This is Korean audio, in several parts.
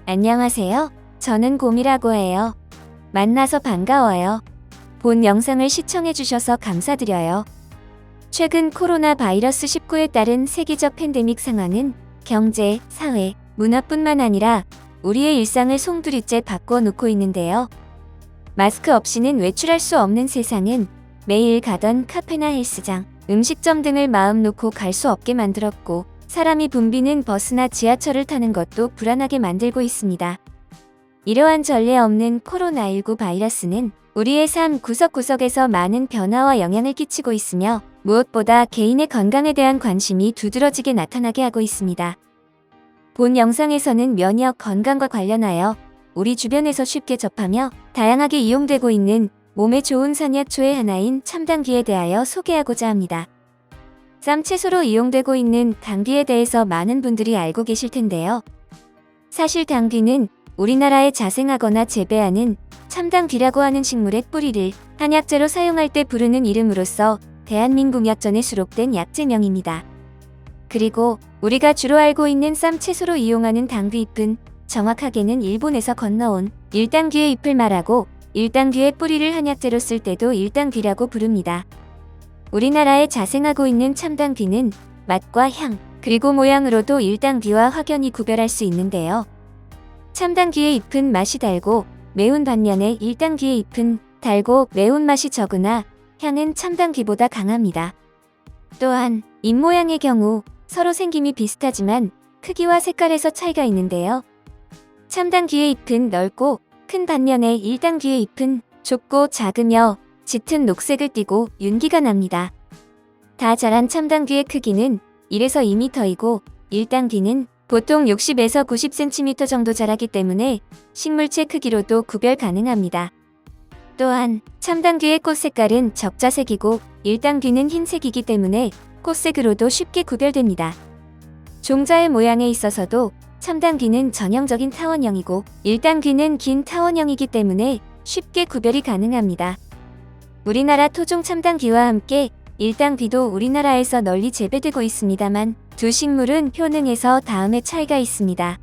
안녕하세요. 저는 곰이라고 해요. 만나서 반가워요. 본 영상을 시청해주셔서 감사드려요. 최근 코로나 바이러스 19에 따른 세계적 팬데믹 상황은 경제, 사회, 문화뿐만 아니라 우리의 일상을 송두리째 바꿔놓고 있는데요. 마스크 없이는 외출할 수 없는 세상은 매일 가던 카페나 헬스장, 음식점 등을 마음 놓고 갈 수 없게 만들었고, 사람이 붐비는 버스나 지하철을 타는 것도 불안하게 만들고 있습니다. 이러한 전례 없는 코로나19 바이러스는 우리의 삶 구석구석에서 많은 변화와 영향을 끼치고 있으며, 무엇보다 개인의 건강에 대한 관심이 두드러지게 나타나게 하고 있습니다. 본 영상에서는 면역 건강과 관련하여 우리 주변에서 쉽게 접하며 다양하게 이용되고 있는 몸에 좋은 선약초의 하나인 참당귀에 대하여 소개하고자 합니다. 쌈채소로 이용되고 있는 당귀에 대해서 많은 분들이 알고 계실 텐데요. 사실 당귀는 우리나라에 자생하거나 재배하는 참당귀라고 하는 식물의 뿌리를 한약재로 사용할 때 부르는 이름으로서 대한민국 약전에 수록된 약재명입니다. 그리고 우리가 주로 알고 있는 쌈채소로 이용하는 당귀 잎은 정확하게는 일본에서 건너온 일당귀의 잎을 말하고, 일당귀의 뿌리를 한약재로 쓸 때도 일당귀라고 부릅니다. 우리나라에 자생하고 있는 참당귀는 맛과 향, 그리고 모양으로도 일당귀와 확연히 구별할 수 있는데요. 참당귀의 잎은 맛이 달고 매운 반면에 일당귀의 잎은 달고 매운맛이 적으나 향은 참당귀보다 강합니다. 또한 잎 모양의 경우 서로 생김이 비슷하지만 크기와 색깔에서 차이가 있는데요. 참당귀의 잎은 넓고 큰 반면에 일당귀의 잎은 좁고 작으며 짙은 녹색을 띠고 윤기가 납니다. 다 자란 참당귀의 크기는 1에서 2m이고 일당귀는 보통 60에서 90cm 정도 자라기 때문에 식물체 크기로도 구별 가능합니다. 또한 참당귀의 꽃 색깔은 적자색이고 일당귀는 흰색이기 때문에 꽃색으로도 쉽게 구별됩니다. 종자의 모양에 있어서도 참당귀는 전형적인 타원형이고 일당귀는 긴 타원형이기 때문에 쉽게 구별이 가능합니다. 우리나라 토종 참당귀와 함께 일당귀도 우리나라에서 널리 재배되고 있습니다만 두 식물은 효능에서 다음의 차이가 있습니다.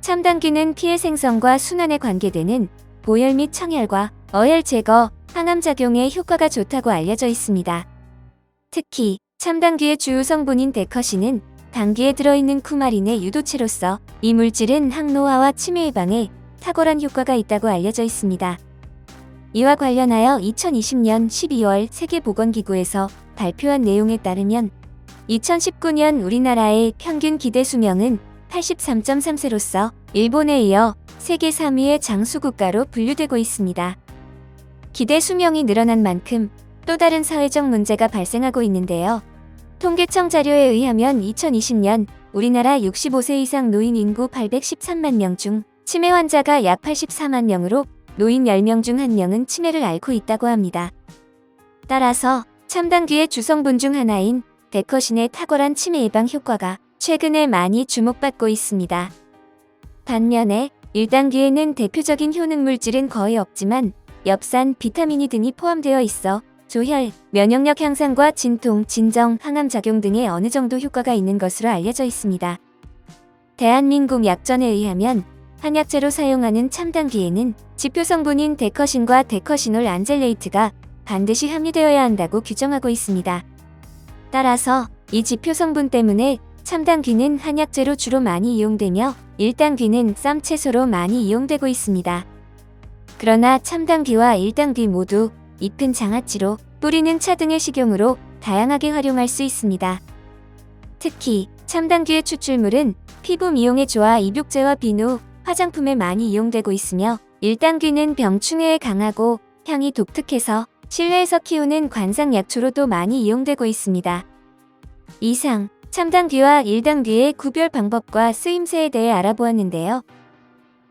참당귀는 피해 생성과 순환에 관계되는 보혈 및 청혈과 어혈 제거, 항암 작용에 효과가 좋다고 알려져 있습니다. 특히 참당귀의 주요 성분인 데커신은 당귀에 들어있는 쿠마린의 유도체로서 이 물질은 항노화와 치매 예방에 탁월한 효과가 있다고 알려져 있습니다. 이와 관련하여 2020년 12월 세계보건기구에서 발표한 내용에 따르면 2019년 우리나라의 평균 기대 수명은 83.3세로서 일본에 이어 세계 3위의 장수국가로 분류되고 있습니다. 기대 수명이 늘어난 만큼 또 다른 사회적 문제가 발생하고 있는데요. 통계청 자료에 의하면 2020년 우리나라 65세 이상 노인 인구 813만 명 중 치매 환자가 약 84만 명으로 노인 10명 중 1명은 치매를 앓고 있다고 합니다. 따라서 참당귀의 주성분 중 하나인 데커신의 탁월한 치매 예방 효과가 최근에 많이 주목받고 있습니다. 반면에 일당귀에는 대표적인 효능 물질은 거의 없지만 엽산, 비타민 등이 포함되어 있어 조혈, 면역력 향상과 진통, 진정, 항암 작용 등에 어느 정도 효과가 있는 것으로 알려져 있습니다. 대한민국 약전에 의하면 한약재로 사용하는 참당귀에는 지표 성분인 데커신과 데커시놀 안젤레이트가 반드시 함유되어야 한다고 규정하고 있습니다. 따라서 이 지표 성분 때문에 참당귀는 한약재로 주로 많이 이용되며 일당귀는 쌈채소로 많이 이용되고 있습니다. 그러나 참당귀와 일당귀 모두 잎은 장아찌로, 뿌리는 차 등의 식용으로 다양하게 활용할 수 있습니다. 특히 참당귀의 추출물은 피부 미용에 좋아 입욕제와 비누, 화장품에 많이 이용되고 있으며 일당귀는 병충해에 강하고 향이 독특해서 실내에서 키우는 관상 약초로도 많이 이용되고 있습니다. 이상 참당귀와 일당귀의 구별 방법과 쓰임새에 대해 알아보았는데요.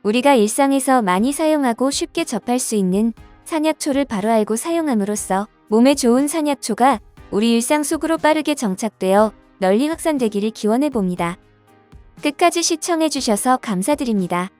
우리가 일상에서 많이 사용하고 쉽게 접할 수 있는 산약초를 바로 알고 사용함으로써 몸에 좋은 산약초가 우리 일상 속으로 빠르게 정착되어 널리 확산되기를 기원해봅니다. 끝까지 시청해주셔서 감사드립니다.